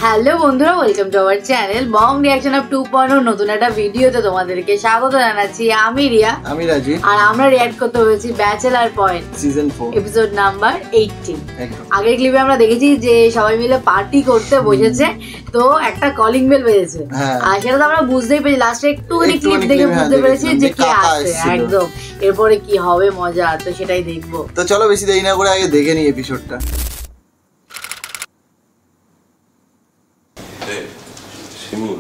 Hello বন্ধুরা, welcome to our channel Bong reaction of 2.0 নতুন একটা ভিডিওতে তোমাদেরকে স্বাগত জানাচ্ছি। আমি রিয়া, আমি রাজু, আর আমরা রিঅ্যাক্ট করতে হয়েছি bachelor point season 4 episode number 18। আগের ক্লিপে আমরা দেখেছি যে সবাই মিলে পার্টি করতে বসেছে, তো একটা কলিং বেল বেজেছে, আর সেটা তো আমরা বুঝতেই পেরেছি। লাস্টে একটুখানি ক্লিপ দেখে বুঝতে পেরেছি যে কে আসছে একদম। এরপরে কি হবে মজা, তো সেটাই দেখবো। তো চলো বেশি দেরি না করে আগে দেখে নিই এপিসোডটা। শিমুল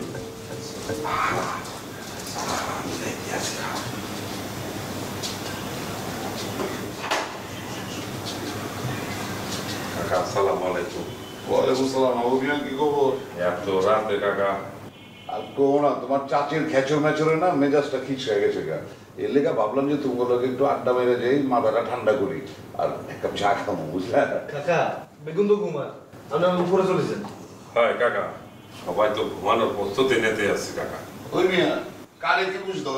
কাকা আসসালামু আলাইকুম। ওয়ালাইকুম সালাম। আবুবিয়ান কি খবর? এত রাতে কাকা? আর কোন না, তোমার চাচির খেচর মেচরে না মেজাজটা খিচ হয়ে গেছে গা। এর লেগে ভাবলাম যে তোমাগুলোকে একটু আড্ডা মেরে যাই, মাথাটা ঠান্ডা করি আর এক কাপ চা খাবো, বুঝলে? কাকা বেগুন তো ঘুমার, আমরা উপরে চলেছেন। হয় কাকা, সবাই তো ঘুমানোর প্রস্তুতি নিতে আসছে কাকা। ওই মিয়া কারে কি বুঝতো?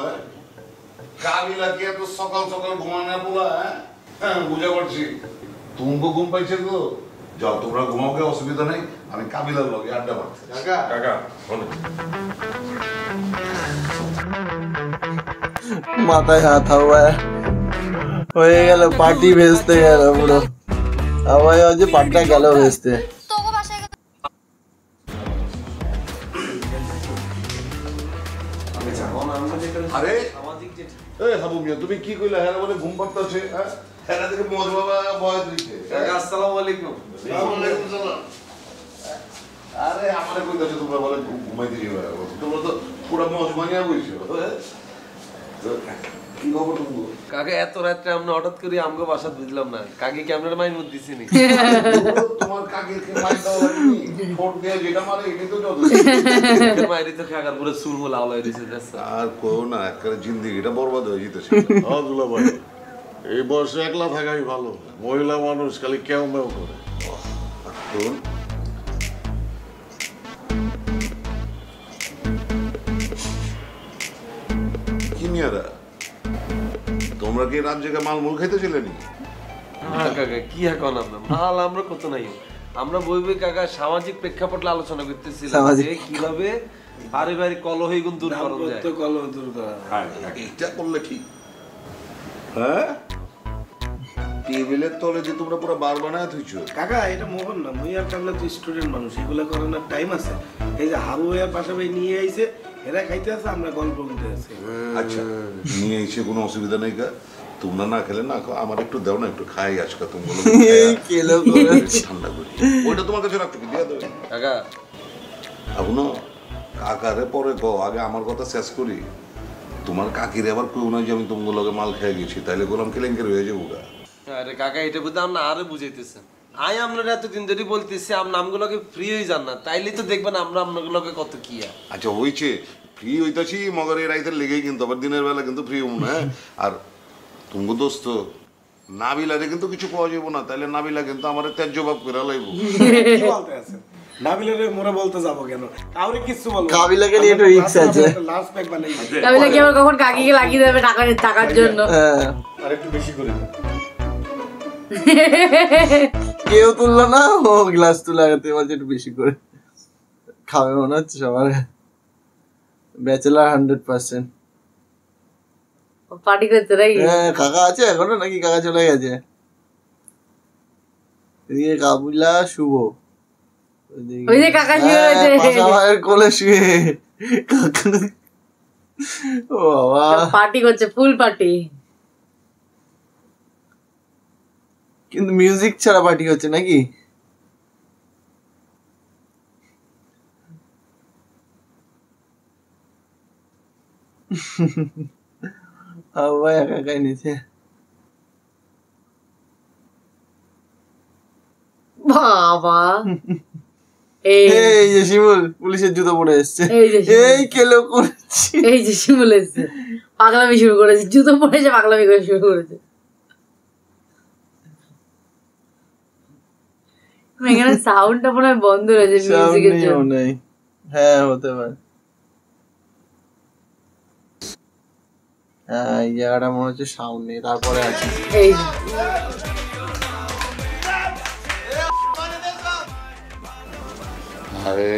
কাবিলা কি এত সকাল সকাল ঘুমানো বলা? হ্যাঁ বুঝে পারছি, তুমকো ঘুম পাইছে তো। যাও তোমরা ঘুমাও, কে অসুবিধা নেই, আমি কাবিলার লগে আড্ডা মারছি। কাকা কাকা শোনো, মাথায় হাত হাওয়া হয়ে গেল, পার্টি ভেস্তে গেল পুরো। আবার যে পার্টিটা গেল ভেস্তে। আরে এই হাবু মিয়া, তুমি কি কইলা? হ্যাঁ বলে ঘুম পাড়তাছে। হ্যাঁ হ্যাঁ থেকে মোজ বাবা বয় দিছে। কাকা আসসালামু আলাইকুম। ওয়ালাইকুম সালাম। আরে আমারে কইতাছে তোমরা বলে ঘুমাইতে যাবে, তোমরা তো পুরো মোজ মানিয়া বইছো। কি খবর তুমি? কাকা এত রাত্রে আমরা হঠাৎ করে আমগো বাসাত বুঝলাম না, কাকি ক্যামেরা মাইন মত দিছি নি। তোমার কাকির কে মাইর দাও লাগনি, ফোন দিয়ে যেটা মারে এটাই তো যথেষ্ট। মাইরি তো কাকার পুরো চুলমুল আওলাই দিছে। আর কো না, একেবারে জিন্দেগিটা বরবাদ হয়ে যেতেছে। দুলা ভাই, এই বয়সে একলা থাকাই ভালো। মহিলা মানুষ খালি কেউ মেউ করে। শোন, কি মিয়ারা তোমরা কি রাত জায়গা মালমূল খাইতেছিলে নি? কাকা কি এখন আমরা মাল আমরা কত নাই, আমরা বই বই কাকা সামাজিক প্রেক্ষাপট আলোচনা করতেছিলাম যে কিভাবে পারিবারিক কলহ দূর করা যায়। কলহ দূর করা। এটা করলে ঠিক। হ্যাঁ টেবিলের তলে যে তোমরা পুরো বার বানায় থুইছো। কাকা এটা মোহন না, মুই আর কামলা তো স্টুডেন্ট মানুষ, এগুলো করানোর টাইম আছে? এই যে হাবু ভাইয়ার পাশাপাশি নিয়ে আইছে, এরা খাইতে আছে, আমরা গল্প করতে আছি। আচ্ছা নিয়ে এসে কোনো অসুবিধা নেই গা, তোমরা না খেলে না আমার একটু দাও না, একটু খাই আজকে তোমরা ঠান্ডা করি। ওইটা তোমার কাছে রাখতে দিয়ে দেবে কাকা। এখনো কাকারে পরে কও, আগে আমার কথা শেষ করি। তোমার কাকিরে আবার কেউ না যে আমি তোমার লগে মাল খেয়ে গেছি, তাইলে গোলাম কেলেঙ্কের হয়ে যাবো গা। আরে কাকা এটা বুঝতে আমরা আরো বুঝাইতেছেন। আমরা এতদিন ধরে বলতেছি আম নামগুলোকে ফ্রি হয়ে যান না, তাইলে তো দেখবেন আমরা আপনাগুলোকে কত কি। আচ্ছা হয়েছে, ফ্রি হইতাছি মগর এই রাইতের লেগেই, কিন্তু আবার দিনের বেলা কিন্তু ফ্রি হবো না। আর তুমি দোস্ত নাবিলারে কিন্তু কিছু পাওয়া যাবো না, তাইলে নাবিলা কিন্তু আমার তেজ জবাব করে লাইবো। কি বলতে আছেন? নাবিলারে মোরা বলতে যাবো কেন? কাউরে কিছু বলবো? কাবিলাকে নিয়ে একটু রিস্ক আছে। লাস্ট প্যাক বানাই। কাবিলা কি আবার কখন কাকিকে লাগিয়ে দেবে টাকার জন্য? আর একটু বেশি করে দাও। কেউ তুললো না, ও গ্লাস তুলে লাগাতে বলছে একটু বেশি করে খাবে মনে হচ্ছে সবার। ব্যাচেলার 100%। পার্টি করতে নাকি? হ্যাঁ কাকা আছে এখনো নাকি? কাকা চলে গেছে। এদিকে কাবিলা শুভ, ওই যে কাকা শুয়ে রয়েছে পাশা ভাইয়ের কোলে শুয়ে কাকা। ও বাবা, পার্টি করছে, ফুল পার্টি। কিন্তু মিউজিক ছাড়া পার্টি হচ্ছে নাকি? ভাই একা একাই নিচে। বাবা এই যে শিমুল পুলিশের জুতো পরে এসছে, এই কেলো করেছি। এই যে শিমুল এসছে, পাগলামি শুরু করেছে, জুতো পরেছে, পাগলামি করে শুরু করেছে। এখানে সাউন্ডটা মনে হয় বন্ধ রয়েছে মিউজিকের জন্য। হ্যাঁ হতে পারে। এই জায়গাটা মনে হচ্ছে সাউন্ড নেই, তারপরে আছে এই আরে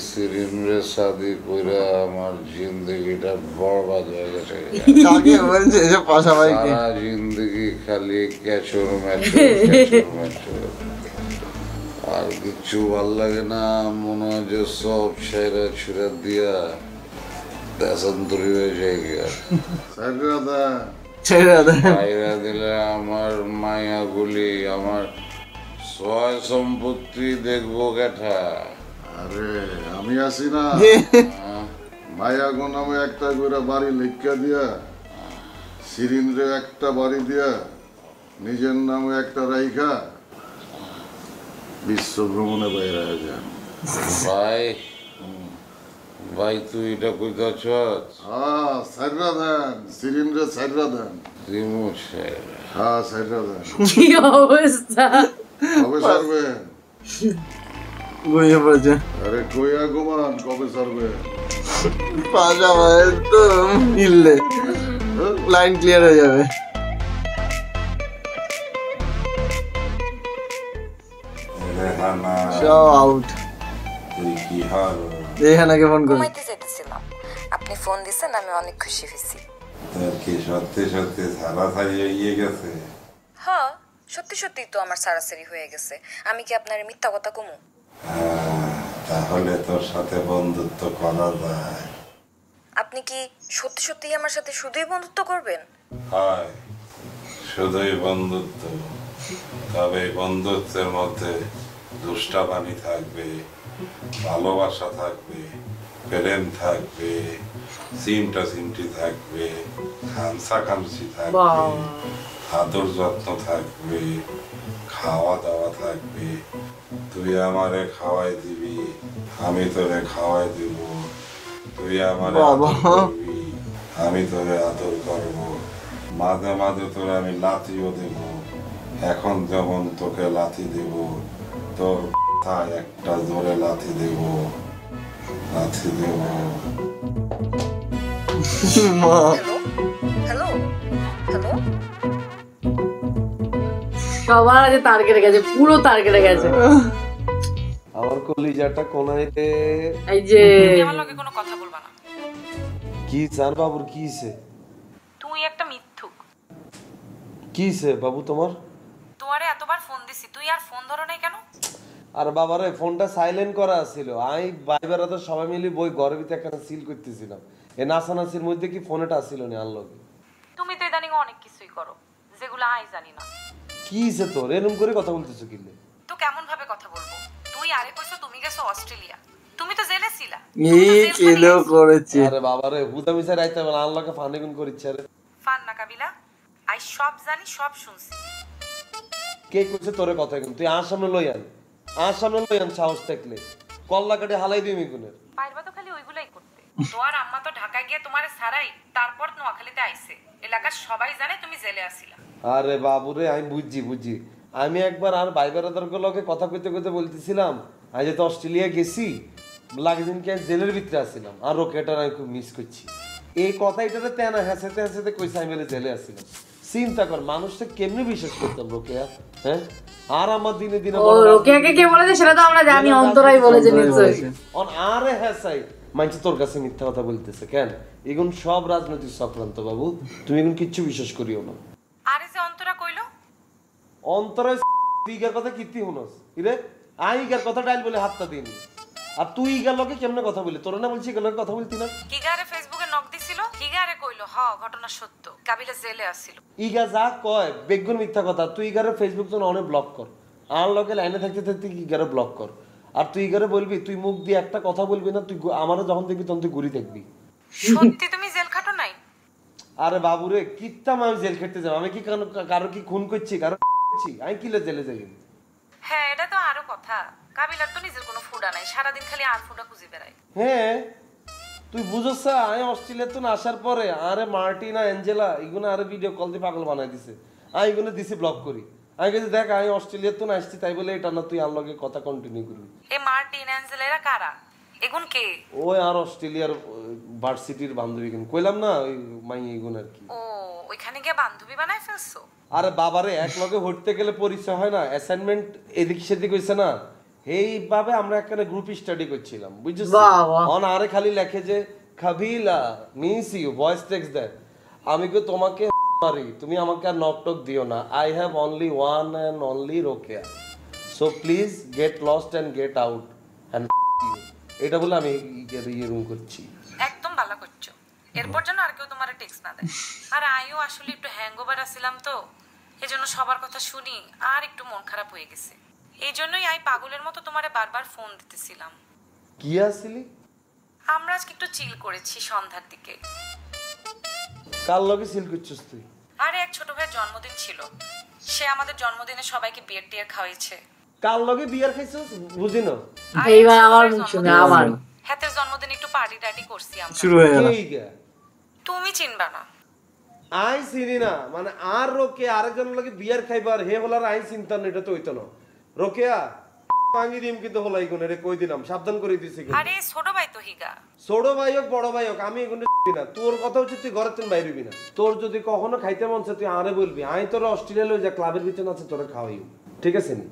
সিরিনরে শাদি কইরা আমার জিন্দগিটা বরবাদ হয়ে গেছে। কাকে বলছে এসব পাশাপাশি? সারা জিন্দগি খালি ক্যাচর ম্যাচর, আর কিছু ভাল লাগে না। মনে হয় যে সব ছেড়া ছুড়া দিয়া দেশান্তরি হয়ে যায় গিয়া। ছেড়ে দে। বাইরা দিলে আমার মায়াগুলি, আমার সয় সম্পত্তি দেখবো কেঠা? আরে আমি আছি না, মায়াগো নামে একটা করে বাড়ি লিখা দিয়া, সিরিনরে একটা বাড়ি দিয়া, নিজের নামে একটা রাইখা বিশ্ব ভ্রমণে বাইরে হয়ে যান। ভাই ভাই তুই এটা কইতাছ? হ্যাঁ সাইরা দেন, সিরিনরে সাইরা দেন। দিমু সাইরা। হ্যাঁ সাইরা দেন। কি অবস্থা! কবে সারবে? ঘুমিয়ে পড়েছে। আরে কইয়া ঘুমান, কবে সারবে? পাশাপাশি তো মিললে লাইন ক্লিয়ার হয়ে যাবে। রেহানা, সব আউট। তুই কি হাল? রেহানাকে ফোন করে। ঘুমাইতে যেতেছিলাম, আপনি ফোন দিছেন, আমি অনেক খুশি হয়েছি। তোর কি সত্যি সত্যি সারাসারি হয়ে গেছে? হ্যাঁ, সত্যি সত্যি তো আমার সারাসারি হয়ে গেছে। আমি কি আপনার মিথ্যা কথা কমু? তাহলে তোর সাথে বন্ধুত্ব করা যায়। আপনি কি সত্যি সত্যি আমার সাথে শুধুই বন্ধুত্ব করবেন? হয়, শুধুই বন্ধুত্ব। তবে বন্ধুত্বের মধ্যে দুষ্টাবানি থাকবে, ভালোবাসা থাকবে, প্রেম থাকবে, সিমটা সিমটি থাকবে, খামসা খামসি থাকবে, আদর যত্ন থাকবে, খাওয়া দাওয়া থাকবে। তুই আমারে খাওয়াই দিবি, আমি তোরে খাওয়াই দিব। তুই আমারে আদর করবি, আমি তোরে আদর করব। মাঝে মাঝে তোরে আমি লাথিও দেব। এখন যেমন তোকে লাথি দেব, তোর তাই একটা জোরে লাথি দেব, লাথি দেব। হ্যালো হ্যালো হ্যালো, সবার আগে তার কেটে গেছে, পুরো তার কেটে গেছে। আমার কলিজাটা কোনাইতে। এই যে আমার লগে কোনো কথা বলবা না। কি চার বাবুর কি হইছে? তুই একটা মিথ্যুক। কি হইছে বাবু তোমার? তোমারে এতবার ফোন দিছি, তুই আর ফোন ধরো নাই কেন? আর বাবারে ফোনটা সাইলেন্ট করা ছিল। আমি বাইবেরা তো সবাই মিলে বই ঘরের ভিতরে একটা সিল করতেছিলাম। এই নাচানাচির মধ্যে কি ফোনটা আসছিল না আনলগে? তুমি তো ইদানিং অনেক কিছুই করো যেগুলো আই জানি না। কি হইছে তোর? এরকম করে কথা বলতেছো কিলে? তো কেমন ভাবে কথা বলবো? তুই আরে কইছো তুমি গেছো অস্ট্রেলিয়া, তুমি তো জেলে ছিলা। এই কেলো করেছে। আরে বাবারে হুদা মিছা রাইতে বলে আনলগে ফানিগুন করিচ্ছে। আরে ফান না কাবিলা, আই সব জানি, সব শুনছি। কে কইছে তোরে কথা? কিন্তু তুই আর সামনে লই আন, আর সামনে লই আন সাহস থাকলে কল্লা কাটে হালাই দিবি গুনের। পারবা তো খালি ওইগুলাই করতে। তোমার আম্মা তো ঢাকায় গিয়ে তোমারে ছাড়াই তারপর নোয়াখালীতে আইছে। এলাকার সবাই জানে তুমি জেলে আছিলা। আরে বাবুরে আমি বুঝছি। আমি একবার আর ভাই বেড়াদারগুলো লগে কথা কইতে কইতে বলতেছিলাম আমি যে তো অস্ট্রেলিয়া গেছি, লাগে দিন কি জেলের ভিতরে আসছিলাম আর রকেটার আমি খুব মিস করছি। এই কথা এটাতে তেনা হেসেতে কইছে আমি বলে জেলে আসছিলাম। চিন্তা কর মানুষটা কেমনে বিশ্বাস করতাম রোকেয়া? হ্যাঁ, আর আমার দিনে দিনে রোকেয়াকে কে বলেছে সেটা তো আমরা জানি, অন্তরাই বলেছে নিশ্চয়ই। আরে হ্যাঁ সাই মানছি তোর কাছে মিথ্যা কথা বলতেছে কেন? এগুন সব রাজনৈতিক চক্রান্ত বাবু, তুমি এখন কিচ্ছু বিশ্বাস করিও না। আরে যে অন্তরা কইলো অন্তরায় তুই ইগার কথা কীর্তি শুনস ইরে? আই ইগার কথা ডাইল বলে হাতটা দিইনি। আর তুই ইগার লগে কেমনে কথা বলি? তোর না বলছি ইগার লগে কথা বলতি না? কিগারে ফেসবুকে নক দিছিল, কিগারে কইলো হ ঘটনা সত্য, কাবিলা জেলে আছিল। ইগা যা কয় বেগুন মিথ্যা কথা। তুই ইগারে ফেসবুক তো অনেক ব্লক কর, আর লগে লাইনে থাকতে থাকতে ইগারে ব্লক কর। আর তুই ইগারে বলবি, তুই মুখ দিয়ে একটা কথা বলবি না, তুই আমারও যখন দেখবি তখন তুই ঘুরি দেখবি। সত্যি তুমি জেল খাটো নাই? আরে বাবুরে কিত্তাম আমি জেল খেটতে যাব? আমি কি কারো কি খুন করছি, কারো করছি? আমি কিলে জেলে যাই? হ্যাঁ এটা তো আরো কথা, কাবিলার তো নিজের কোনো ফুডা নাই, সারাদিন খালি আর ফুডা খুঁজে বেড়ায়। হ্যাঁ তুই বুঝছ, আমি অস্ট্রেলিয়া তো আসার পরে আরে মার্টিনা অ্যাঞ্জেলা এগুলো আরে ভিডিও কল দিয়ে পাগল বানাই দিছে। আমি এগুলো দিছি ব্লক করি। আমি কিন্তু দেখ আমি অস্ট্রেলিয়া তো আসছি তাই বলে এটা না তুই আর লগে কথা কন্টিনিউ করবি। এ মার্টিন অ্যাঞ্জেলেরা কারা? এগুন কে? ওই আর অস্ট্রেলিয়ার ভার্সিটির বান্ধবী কিন্তু কইলাম না ওই মাই এগুন আর কি। ও ওইখানে গিয়ে বান্ধবী বানায় ফেলছো? আরে বাবারে এক লগে হইতে গেলে পরিচয় হয় না, অ্যাসাইনমেন্ট এদিক সেদিক হইছে না, এইভাবে আমরা একটা গ্রুপ স্টাডি করছিলাম বুঝছিস বাহ, বাহ। অন আরে খালি লেখে যে খাবিলা মিস ইউ ভয়েস টেক্সট দেয় আমি কই তোমাকে মারি তুমি আমাকে আর নক টক দিও না I have only one and only Rokeya so please get lost and get out and এটা বলে আমি ইয়ে রুম করছি একদম ভালো করছো এরপর যেন আর কেউ তোমার টেক্সট না দেয় আর আইও আসলে একটু হ্যাংওভার আসছিলাম তো এজন্য সবার কথা শুনি আর একটু মন খারাপ হয়ে গেছে এই জন্যই আই পাগলের মতো তোমারে বারবার ফোন দিতেছিলাম কি আসলি আমরা আজকে একটু চিল করেছি সন্ধ্যার দিকে কার লগে সিল করছিস তুই আরে এক ছোট ভাইয়ের জন্মদিন ছিল সে আমাদের জন্মদিনে সবাইকে বিয়ার টিয়ার খাওয়াইছে কার লগে বিয়ার খাইছিস বুঝি না এইবার আমার মুখ শুনে আমার হাতের জন্মদিন একটু পার্টি টার্টি করছি আমরা শুরু হয়ে গেল এই গা তুমি চিনবা না আই চিনি না মানে আর রোকে আরেকজন লগে বিয়ার খাইবার হে হলার আই চিন্তা না এটা তো হইতো না রোকেয়া ভাঙি দিম কিন্তু হলাই কোন রে কই দিলাম সাবধান করে দিছি আরে ছোট ভাই তো হিগা ছোট ভাই হোক বড় ভাই হোক আমি এগুলো না তোর কথা হচ্ছে তুই ঘরের তুই বাইরে হবি না তোর যদি কখনো খাইতে মন চায় তুই আরে বলবি আই তোর অস্ট্রেলিয়া লই যা ক্লাবের ভিতরে আছে তোরা খাওয়াই ঠিক আছে নি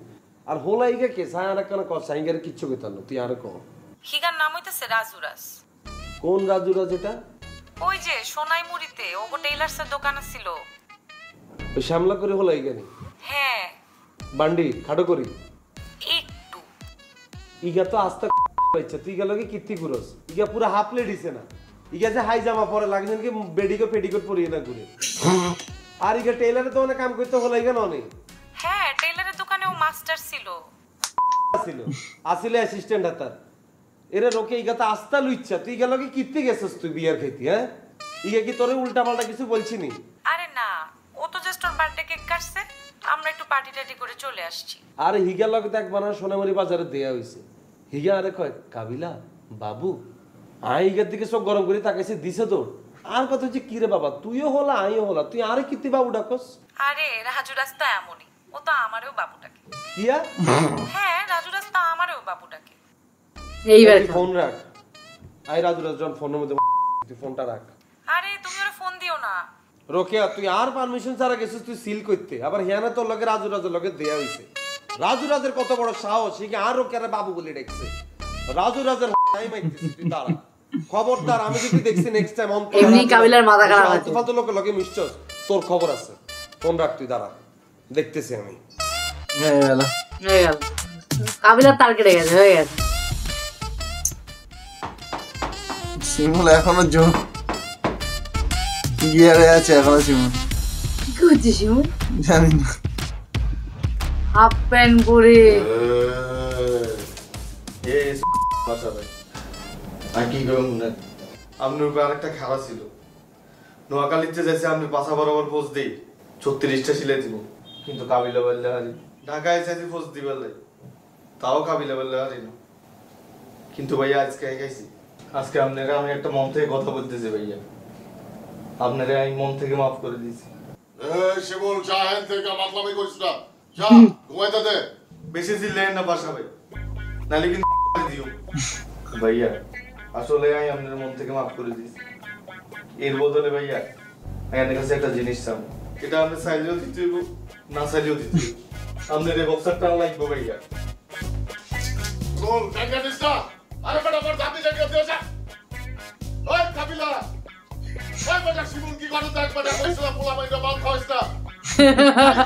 আর হোলাই গে কে সাই আর কেন কর সাইঙ্গার কিচ্ছু কইতা না তুই আরে কর হিগার নাম হইতেছে রাজুরাস কোন রাজুরাজ এটা ওই যে সোনাই মুড়িতে ওগো টেইলার্সের দোকান ছিল ওই শ্যামলা করে হোলাই গেনি হ্যাঁ বান্ডি খাটো করি একটু ইগা তো আস্তে পাইছে তুই গেল কি কীর্তি গুরস ইগা পুরো হাফ প্লেট দিছে না ইগা যে হাই জামা পরে লাগছেন কি বেডিকো পেটিকোট পরিয়ে না ঘুরে আর ইগা টেইলারে তো অনেক কাম করতে হোলাই গেল অনেক হ্যাঁ টেইলারের দোকানে ও মাস্টার ছিল ছিল আসলে অ্যাসিস্ট্যান্ট হাতার এরে রোকে ইগা তো আস্তা লুইচ্ছা তুই গেল কি কীর্তি গেছস তুই বিয়ার খেতি হ্যাঁ ইগা কি তোরে উল্টা পাল্টা কিছু বলছিনি আরে না ও তো জাস্ট ওর বার্থডে কেক কাটছে আমরা একটু পার্টি টার্টি করে চলে আসছি আর হিগা লগে তো একবার না সোনামুড়ি বাজারে দেয়া হইছে হিগা আরে কয় কাবিলা বাবু আই হিগার দিকে সব গরম করে তাকাইছে দিছে তোর আর কথা হচ্ছে কি রে বাবা তুইও হলা আইও হলা তুই আরে কীর্তি বাবু ডাকস আরে রাজু রাস্তা এমনই ও তো আমারও বাবুটাকে কিয়া হ্যাঁ রাজু রাস্তা আমারও বাবুটাকে এইবার ফোন রাখ আই রাজু রাজন ফোনের মধ্যে তুই ফোনটা রাখ আরে তুমি ওরা ফোন দিও না রোকেয়া তুই আর পারমিশন ছাড়া গেছিস তুই সিল করতে আবার হিয়ানা তোর লগে রাজু রাজের লগে দেয়া হইছে রাজু রাজের কত বড় সাহস সে কি আর রোকেয়ারে বাবু বলে ডাকছে রাজু রাজের টাইম আইতেছিস তুই দাঁড়া খবরদার আমি যদি দেখছি নেক্সট টাইম অন্তর এমনি কাবিলার মাথা খারাপ আছে ফালতু লোকে লগে মিশছস তোর খবর আছে ফোন রাখ তুই দাঁড়া দেখতেছি আমি হয়ে গেল হয়ে গেল কাবিলার তার কেটে গেছে হয়ে গেছে শিমুল এখনো গিয়ারে আছে এখনো শিমুল কি করছিস শিমু জানি না হাফ প্যান্ট পরে আপনার উপরে আরেকটা খেলা ছিল নোয়াখালীতে যাইছে আপনি পাশা বরাবর পোজ দিই 36টা সিলাই দিব কিন্তু কাবিলা বললে হারি ঢাকায় চাইছি পোজ দিবার লাই তাও কাবিলা বললে হারি না কিন্তু ভাইয়া আজকে গেছি আজকে আপনারা আমি একটা মন থেকে কথা বলতেছি ভাইয়া আপনারা আমি মন থেকে মাফ করে দিয়েছি শিমুল যা হ্যান থেকে মাতলামি করিস না যা ঘুমাইতে দে বেশি চিল্লেন না পাশা ভাই নালে কিন্তু দিও ভাইয়া আসলে আমি আপনার মন থেকে মাফ করে দিয়েছি এর বদলে ভাইয়া আমার কাছে একটা জিনিস চান এটা আপনি চাইলেও দিতে হইব না চাইলেও দিতে হইব আপনার এই বক্সারটা লাগবে ভাইয়া চল জায়গা দিস না আরে বেটা মোর দাবি জায়গা দিও যা ওই কাবিলা ওই বেটা শিমুল কি করে দেখ বেটা কইছলা পোলা মাইরা মাল খাওয়াইছ না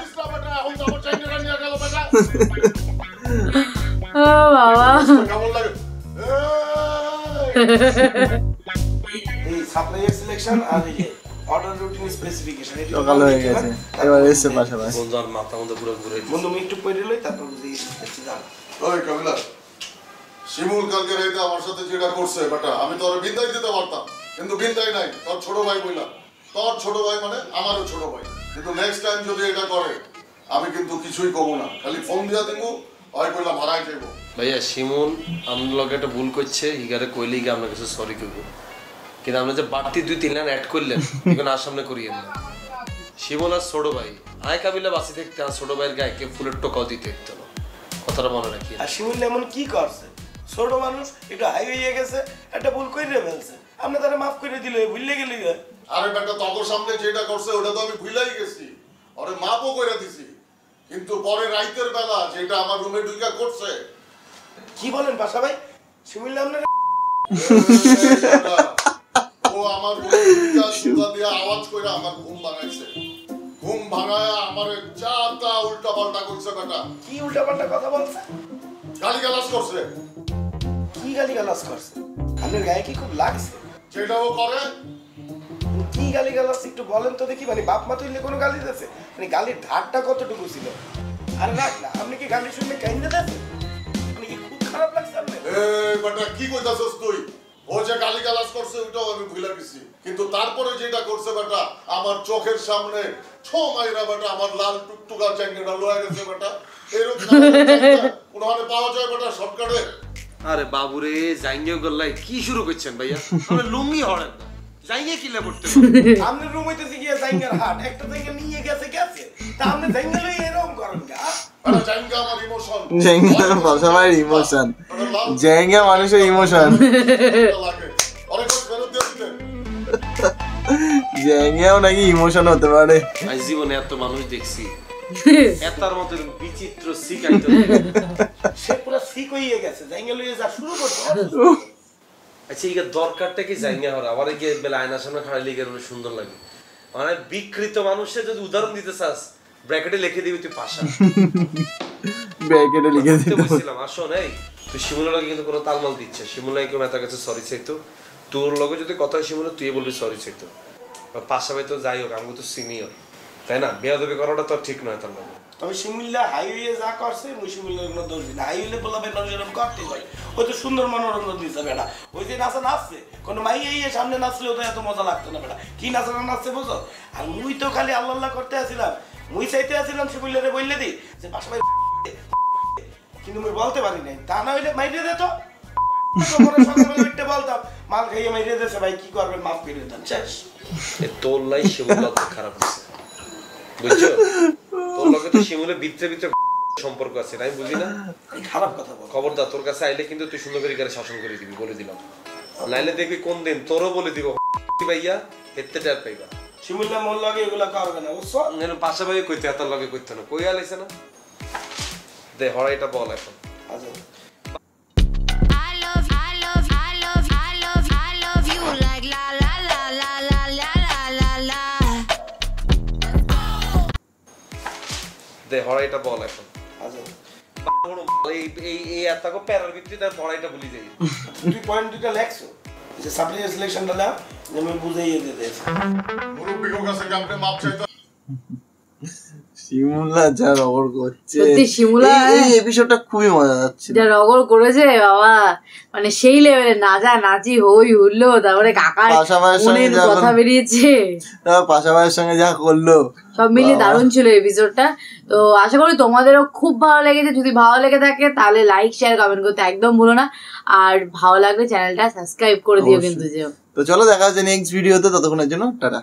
দিস না বেটা হই তো আমার চাইনা নিয়ে গেল বেটা ও বাবা কেমন লাগে এই সাপ্লাইয়ার সিলেকশন আর এই অর্ডার রুটিন স্পেসিফিকেশন এটা সকাল হয়ে গেছে এবার এসে পাশাপাশি বন্ধুর মাথা মধ্যে পুরো ঘুরে বন্ধু আমি একটু পড়ে লই তারপর বুঝি যান ওই কাবিলা শিমুল কালকে রাইতে আমার সাথে যেটা করছে বেটা আমি তো ওরে বিন্দাই দিতে পারতাম কিন্তু বিন্দাই নাই তোর ছোট ভাই বইলা তোর ছোট ভাই মানে আমারও ছোট ভাই কিন্তু নেক্সট টাইম যদি এটা করে আমি কিন্তু কিছুই কব না খালি ফোন দিয়া দিব ওই কইলা ভাড়াই যাইব ভাইয়া শিমুল আমার লগে একটা ভুল করছে হিগারে কইলেই কি আপনার কাছে সরি কইব কিন্তু আপনি যে বাড়তি 2-3 লাইন অ্যাড করলেন এখন আর সামনে করিয়েন না শিমুল আর ছোট ভাই আয় কাবিলা বাসি দেখতে আর ছোট ভাইয়ের গায়ে কে ফুলের টোকাও দিতে দেখতে না কথাটা মনে রাখি আর শিমুল এমন কি করছে ছোট মানুষ একটু হাই হয়ে গেছে একটা ভুল করে ফেলছে আপনি তারা মাফ করে দিলে ভুললে গেলি আরে বেটা তোর সামনে যেটা করছে ওটা তো আমি ভুলাই গেছি ওরে মাপও কইরা দিছি কিন্তু পরে রাইতের বেলা যেটা আমার রুমে ঢুকা করছে কি বলেন বাসা ভাই? শিমুল্লা আপনার ও আমার সুগা দিয়ে আওয়াজ কইরা আমার ঘুম ভাঙাইছে। ঘুম ভাঙায় আমার যা তা উল্টা পাল্টা করছে বেটা। কি উল্টা পাল্টা কথা বলছে? গালিগালাজ করছে। কি গালিগালাজ করছে? আপনার গায়ে কি খুব লাগছে? যেটাও করে। কি গালিগালাজ একটু বলেন তো দেখি, মানে বাপ মা তুললে কোনো গালি দিয়েছে? মানে গালির ধারটা কতটুকু ছিল? আরে রাখ না, আপনি কি গালি শুনলে কাইন্দে দিয়েছে? মানে কি খুব খারাপ লাগছে আপনার? এই বেটা কি কইতাছস তুই? ও যে গালিগালাজ করছে ওটাও আমি ভুলে গেছি, কিন্তু তারপরে যেটা করছে বেটা আমার চোখের সামনে ছো মাইরা বেটা আমার লাল টুকটুকা চ্যাংড়া লয়ে গেছে বেটা। এরকম কোনখানে পাওয়া যায় বেটা শর্টকাটে? আরে বাবুরে জাইঙ্গিও গল্লাই কি শুরু করছেন ভাইয়া? আমরা লুঙ্গি হড়েন না, জাইঙ্গিয়া কিলা করতে আপনি রুম হইতেছে গিয়ে জাইঙ্গার হাট একটা জায়গা নিয়ে গেছে তা আপনি জাইঙ্গা লই এরকম করেন কা? আরে জাইঙ্গা আমার ইমোশন। জাইঙ্গা ভাষার ইমোশন, জাইঙ্গা মানুষের ইমোশন। লাগে অনেক ফেরত দিয়ে দিতে। জাইঙ্গাও নাকি ইমোশন হতে পারে। আমি জীবনে এত মানুষ দেখছি, এতার মতো বিচিত্র শিকাইতো সে পুরো সিক হয়ে গেছে, জাইঙ্গা লইয়ে যা শুরু করছে। আচ্ছা এই দরকারটা কি জাইঙ্গা হওয়ার? আবার গিয়ে বেলা আয়নার সামনে খাড়াইলে গেলে সুন্দর লাগে। মানে বিকৃত মানুষের যদি উদাহরণ দিতে চাস ব্র্যাকেটে লিখে দিবি তুই পাশা। ব্র্যাকেটে লিখে দিতে বলছিলাম আসো নাই তুই শিমুলার লগে কিন্তু কোনো তালমাল দিচ্ছে, শিমুলাই কেউ মেতার কাছে সরি চাইতো, তোর লগে যদি কথা হয় শিমুলা তুই বলবি সরি চাইতো। পাশা ভাই তো যাই হোক আমি তো সিনিয়র, তাই না? বেয়াদবি করাটা তো ঠিক নয় তার লগে। তবে শিমুল্লা হাইওয়ে যা করছে মুই শিমুল্লার কোনো দোষ দিই না। হাইওয়ে বলবে মানুষ এরকম করতে হয়, ওই তো সুন্দর মনোরঞ্জন দিচ্ছে বেটা। ওই যে নাচা নাচছে, কোনো মাই এই সামনে নাচলে ওটা এত মজা লাগতো না বেটা। কি নাচা নাচছে বুঝো? আর মুই তো খালি আল্লাহ আল্লাহ করতে আসছিলাম, মুই চাইতে আসছিলাম শিমুল্লারে বললে দিই যে বাসা ভাই, কিন্তু মুই বলতে পারি নাই। তা না হইলে মাইরে দে তো সকালবেলা বলতাম মাল খাইয়ে মাইরে দিয়েছে ভাই কি করবেন মাফ করে দেন শেষ। তোর লাই শিমুলা খারাপ হচ্ছে বুঝছো? তোর লগে তো শিমুলের ভিতরে ভিতরে সম্পর্ক আছে, আমি বুঝি না? খারাপ কথা বল। খবরদার তোর কাছে আইলে কিন্তু তুই সুন্দর করে শাসন করে দিবি, বলে দিলাম। নাইলে দেখবি কোন দিন তোরও বলে দিব ভাইয়া এতে টের পাইবা। শিমুল্লা মোর লগে এগুলা করবে না বুঝছো? পাশা ভাই কইতে এত লগে কইতে না, কই আলাইছে না? দে হড়াইটা বল এখন। আচ্ছা হড়াইটা বল এখন। এই এতকে প্যারার ভিতরে তার পড়াইটা ভুলি যাই। তুই পয়েন্ট দুটো লেখছো যে সাপ্লাই সিলেকশনটা নাও আমি বুঝাইয়ে দিতে। মুরব্বির কাছে কামতে মাপ চাইতো। শিমুলা যা রগড় করছে, সত্যি শিমুলা এই এপিসোডটা খুবই মজা যাচ্ছে। যা রগড় করেছে বাবা, মানে সেই লেভেলে নাচি হই হুল্লো, তারপরে কাকার মনের কথা বেরিয়েছে, পাশাপাশির সঙ্গে যা করলো সব মিলিয়ে দারুণ ছিল এপিসোডটা। তো আশা করি তোমাদেরও খুব ভালো লেগেছে। যদি ভালো লেগে থাকে তাহলে লাইক শেয়ার কমেন্ট করতে একদম ভুলো না, আর ভালো লাগলে চ্যানেলটা সাবস্ক্রাইব করে দিও কিন্তু। তো চলো দেখা হচ্ছে নেক্সট ভিডিওতে, ততক্ষণের জন্য টাটা।